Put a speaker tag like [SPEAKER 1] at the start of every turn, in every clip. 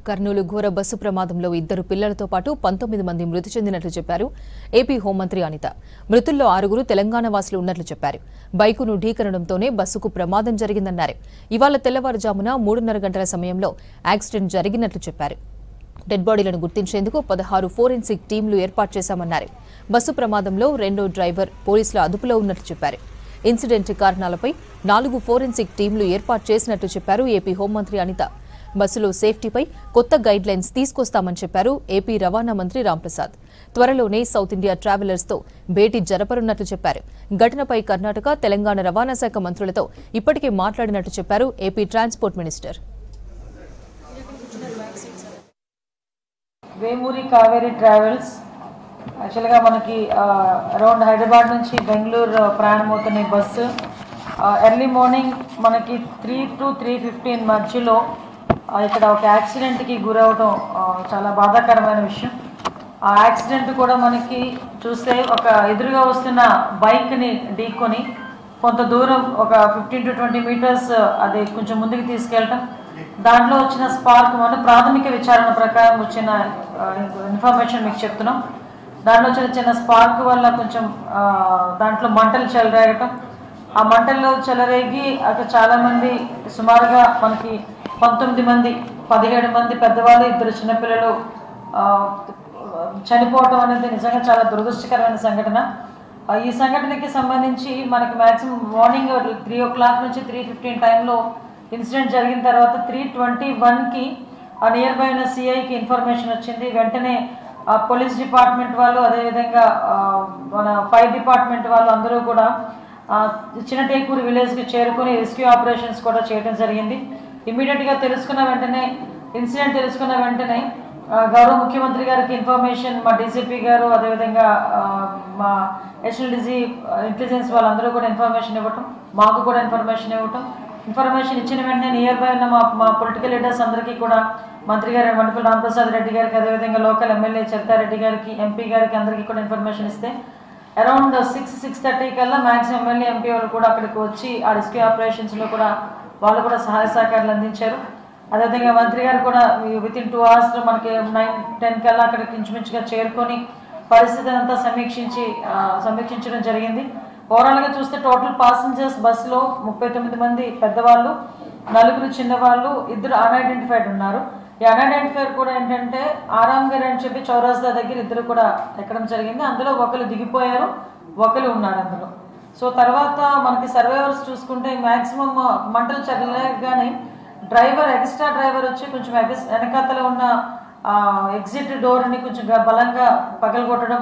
[SPEAKER 1] కర్నూలు ఘోర బస్సు ప్రమాదంలో 2 పిల్లలతో పాటు 19 మంది మృతి చెందినట్లు చెప్పారు ఏపీ హోంమంత్రి అనిత. మృతుల్లో 6 తెలంగాణ వాసులు ఉన్నట్లు చెప్పారు. బైకును ఢీకొనడంతోనే బస్సుకు ప్రమాదం జరిగిందన్నారు. ఇవాళ తెల్లవారుజామున 3:30 గంటల సమయంలో యాక్సిడెంట్ జరిగినట్లు చెప్పారు. డెడ్ బాడీలను గుర్తించేందుకు 16 ఫోరెన్సిక్ టీంలు ఏర్పాటు చేశామన్నారు. బస్సు ప్రమాదంలో రెండో డ్రైవర్ పోలీసుల అదుపులో ఉన్నట్లు చెప్పారు. ఇన్సిడెంట్ కారణాలపై 4 ఫోరెన్సిక్ టీంలు ఏర్పాటు చేసినట్లు చెప్పారు ఏపీ హోంమంత్రి అనిత. బస్సులో సేఫ్టీపై కొత్త గైడ్ లైన్స్ తీసుకొస్తామని చెప్పారు ఏపీ రవాణా మంత్రి రాంప్రసాద్. త్వరలోనే సౌత్ ఇండియా ట్రావెలర్స్ తో భేటీ జరపనున్నట్లు చెప్పారు. ఘటనపై కర్ణాటక, తెలంగాణ రవాణా శాఖ మంత్రులతో ఇప్పటికే మాట్లాడినట్లు చెప్పారు AP transport minister.
[SPEAKER 2] Vemuri Kaveri travels యాక్చువల్గా మనకి అరౌండ్ హైదరాబాద్ నుంచి బెంగళూరు ప్రయాణమవుతున్న బస్సు ఎర్లీ మార్నింగ్ మనకి 3 to 3:15 మధ్యలో ఇక్కడ ఒక యాక్సిడెంట్కి గురవడం చాలా బాధాకరమైన విషయం. ఆ యాక్సిడెంట్ కూడా మనకి చూస్తే ఒక ఎదురుగా వస్తున్న బైక్ని ఢీకొని కొంత దూరం ఒక 15 to 20 మీటర్స్ అది కొంచెం ముందుకు తీసుకెళ్ళటం, దాంట్లో వచ్చిన స్పార్క్ మన ప్రాథమిక విచారణ ప్రకారం వచ్చిన ఇన్ఫర్మేషన్ మీకు చెప్తున్నాం. దాంట్లో చిన్న స్పార్క్ వల్ల కొంచెం దాంట్లో మంటలు చెలరేగటం, ఆ మంటల్లో చెలరేగి అక్కడ చాలామంది సుమారుగా మనకి 19 మంది, 17 మంది పెద్దవాళ్ళు, 2 చిన్నపిల్లలు చనిపోవటం అనేది నిజంగా చాలా దురదృష్టకరమైన సంఘటన. ఈ సంఘటనకి సంబంధించి మనకి మ్యాక్సిమం మార్నింగ్ 3 o'clock నుంచి 3:15 టైంలో ఇన్సిడెంట్ జరిగిన తర్వాత 3:21కి నియర్ బై ఉన్న సిఐకి ఇన్ఫర్మేషన్ వచ్చింది. వెంటనే పోలీస్ డిపార్ట్మెంట్ వాళ్ళు, అదేవిధంగా మన ఫైర్ డిపార్ట్మెంట్ వాళ్ళు అందరూ కూడా చిన్నటేకూరు విలేజ్కి చేరుకుని రెస్క్యూ ఆపరేషన్స్ కూడా చేయడం జరిగింది. ఇమీడియట్గా ఇన్సిడెంట్ తెలుసుకున్న వెంటనే గౌరవ ముఖ్యమంత్రి గారికి ఇన్ఫర్మేషన్, మా డీసీపీ గారు, అదేవిధంగా మా ఎస్ఎల్డీజీ ఇంటెలిజెన్స్ వాళ్ళందరూ కూడా ఇన్ఫర్మేషన్ ఇవ్వటం, మాకు కూడా ఇన్ఫర్మేషన్ ఇచ్చిన వెంటనే నియర్ బై ఉన్న మా పొలిటికల్ లీడర్స్ అందరికీ కూడా మంత్రి గారు వండర్ఫుల్ రాంప్రసాద్ రెడ్డి గారికి, అదేవిధంగా లోకల్ ఎమ్మెల్యే చరితారెడ్డి గారికి, ఎంపీ గారికి అందరికీ కూడా ఇన్ఫర్మేషన్ ఇస్తే అరౌండ్ 6:30 కల్లా మ్యాక్సిమం ఎమ్మెల్యే, ఎంపీ వాళ్ళు కూడా అక్కడికి వచ్చి ఆ రెస్క్యూ ఆపరేషన్స్లో కూడా వాళ్ళు కూడా సహాయ సహకారాలు అందించారు. అదేవిధంగా మంత్రి గారు కూడా వితిన్ 2 hours మనకి 9-10 కల్లా అక్కడికి ఇంచుమించుగా చేరుకొని పరిస్థితిని అంతా సమీక్షించడం జరిగింది. ఓవరాల్గా చూస్తే టోటల్ పాసెంజర్స్ బస్సులో 39 మంది పెద్దవాళ్ళు, 4 చిన్నవాళ్ళు, 2 అన్ఐడెంటిఫైడ్ ఉన్నారు. ఈ అన్ఐడెంటిఫైడ్ కూడా ఏంటంటే ఆరామ్ గారు అని చెప్పి చౌరాస్తా దగ్గర 2 కూడా ఎక్కడం జరిగింది. అందులో ఒకరు దిగిపోయారు, ఒకరు ఉన్నారు అందులో. సో తర్వాత మనకి సర్వైవర్స్ చూసుకుంటే మ్యాక్సిమం మంటలు చల్లగానే ఎక్స్ట్రా డ్రైవర్ వచ్చి కొంచెం వెనకాతలో ఉన్న ఎగ్జిట్ డోర్ని కొంచెం బలంగా పగలగొట్టడం,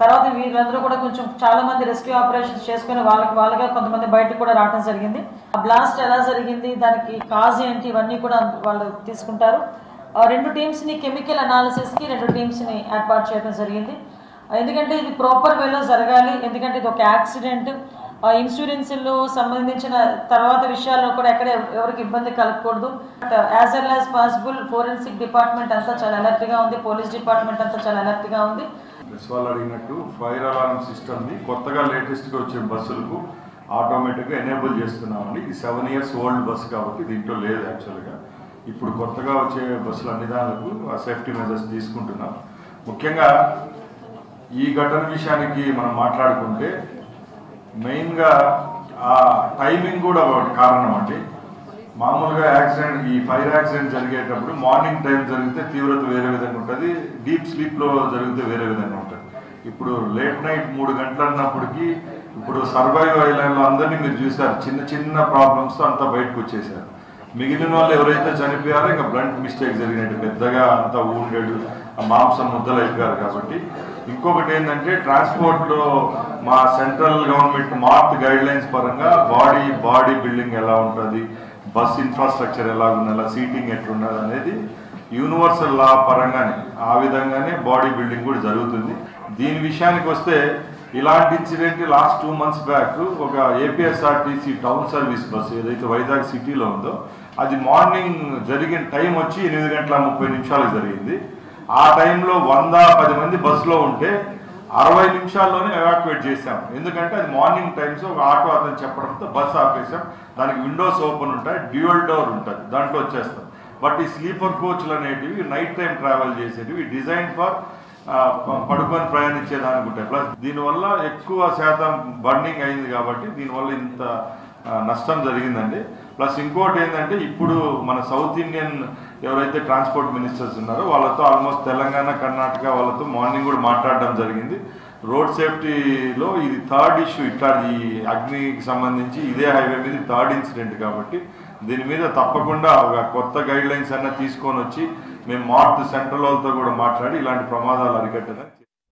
[SPEAKER 2] తర్వాత వీళ్ళందరూ కూడా కొంచెం చాలా మంది రెస్క్యూ ఆపరేషన్స్ చేసుకుని వాళ్ళగా కొంతమంది బయటకు కూడా రావడం జరిగింది. ఆ బ్లాస్ట్ ఎలా జరిగింది, దానికి కాజ్ ఏంటి, ఇవన్నీ కూడా వాళ్ళు తీసుకుంటారు. 2 టీమ్స్ని కెమికల్ అనాలిసిస్కి 2 టీమ్స్ని ఏర్పాటు చేయడం జరిగింది. ఎందుకంటే ఇది ప్రాపర్ వేలో జరగాలి, ఎందుకంటే ఇది ఒక యాక్సిడెంట్. ఇన్సూరెన్స్లో సంబంధించిన తర్వాత విషయాల్లో కూడా ఎవరికి ఇబ్బంది కలగకూడదు. As well as possible forensic department అంతా చాలా అలర్ట్గా ఉంది, పోలీస్ డిపార్ట్మెంట్ అంతా చాలా అలర్ట్గా ఉంది.
[SPEAKER 3] వాళ్ళు అడిగినట్టు ఫైర్ అలారం సిస్టమ్ని కొత్తగా లేటెస్ట్గా వచ్చే బస్సులకు ఆటోమేటిక్గా ఎనేబుల్ చేస్తున్నామండి. ఇది 7 years ఓల్డ్ బస్సు కాబట్టి దీంట్లో లేదు. యాక్చువల్గా ఇప్పుడు కొత్తగా వచ్చే బస్సులు అన్ని దానికి సేఫ్టీ మెజర్స్ తీసుకుంటున్నాం. ముఖ్యంగా ఈ ఘటన విషయానికి మనం మాట్లాడుకుంటే మెయిన్గా ఆ టైమింగ్ కూడా ఒకటి కారణం అండి. మామూలుగా ఈ ఫైర్ యాక్సిడెంట్ జరిగేటప్పుడు మార్నింగ్ టైం జరిగితే తీవ్రత వేరే విధంగా ఉంటుంది, డీప్ స్లీప్లో జరిగితే వేరే విధంగా ఉంటుంది. ఇప్పుడు లేట్ నైట్ 3 గంటలు అన్నప్పటికీ ఇప్పుడు సర్వైవ్ అయ్యేలో అందరినీ మీరు చూసారు, చిన్న ప్రాబ్లమ్స్తో అంతా బయటకు వచ్చేసారు. మిగిలిన వాళ్ళు ఎవరైతే చనిపోయారో ఇంకా బ్లంట్ మిస్టేక్ జరిగినట్టు, పెద్దగా అంతా ఊండేడు మాంసం ముద్దలు అయిపోయారు. కాబట్టి ఇంకొకటి ఏంటంటే ట్రాన్స్పోర్ట్లో మా సెంట్రల్ గవర్నమెంట్ మార్త్ గైడ్ లైన్స్ పరంగా బాడీ బిల్డింగ్ ఎలా ఉంటుంది, బస్ ఇన్ఫ్రాస్ట్రక్చర్ ఎలా ఉండాలి, సీటింగ్ ఎట్లుండాలి అనేది యూనివర్సల్ లా పరంగానే ఆ విధంగానే బాడీ బిల్డింగ్ కూడా జరుగుతుంది. దీని విషయానికి వస్తే ఇలాంటి ఇన్సిడెంట్ లాస్ట్ 2 months బ్యాక్ ఒక ఏపీఎస్ఆర్టీసీ టౌన్ సర్వీస్ బస్సు ఏదైతే వైజాగ్ సిటీలో ఉందో అది మార్నింగ్ జరిగిన టైం వచ్చి 8:30 జరిగింది. ఆ టైంలో 110 మంది బస్సులో ఉంటే 60 నిమిషాల్లోనే ఎవాక్యుయేట్ చేసాం. ఎందుకంటే అది మార్నింగ్ టైమ్స్ ఒక ఆటో అతను చెప్పడంతో బస్సు ఆపేసాం. దానికి విండోస్ ఓపెన్ ఉంటాయి, డ్యూయల్ డోర్ ఉంటుంది, దాంట్లో వచ్చేస్తాం. బట్ ఈ స్లీపర్ కోచ్లు అనేటివి నైట్ టైం ట్రావెల్ చేసేటివి డిజైన్ ఫర్ పడుకొని ప్రయాణించేదానికి ఉంటాయి. ప్లస్ దీనివల్ల ఎక్కువ శాతం బర్నింగ్ అయింది కాబట్టి దీనివల్ల ఇంత నష్టం జరిగిందండి. ప్లస్ ఇంకోటి ఏంటంటే ఇప్పుడు మన సౌత్ ఇండియన్ ఎవరైతే ట్రాన్స్పోర్ట్ మినిస్టర్స్ ఉన్నారో వాళ్ళతో ఆల్మోస్ట్ తెలంగాణ, కర్ణాటక వాళ్ళతో మార్నింగ్ కూడా మాట్లాడడం జరిగింది. రోడ్ సేఫ్టీలో ఇది థర్డ్ ఇష్యూ, ఇట్లా ఈ అగ్నికి సంబంధించి ఇదే హైవే మీద థర్డ్ ఇన్సిడెంట్ కాబట్టి దీని మీద తప్పకుండా ఒక కొత్త గైడ్ లైన్స్ అన్న తీసుకొని వచ్చి మేము సెంట్రల్ వాళ్ళతో కూడా మాట్లాడి ఇలాంటి ప్రమాదాలు అరికట్టడం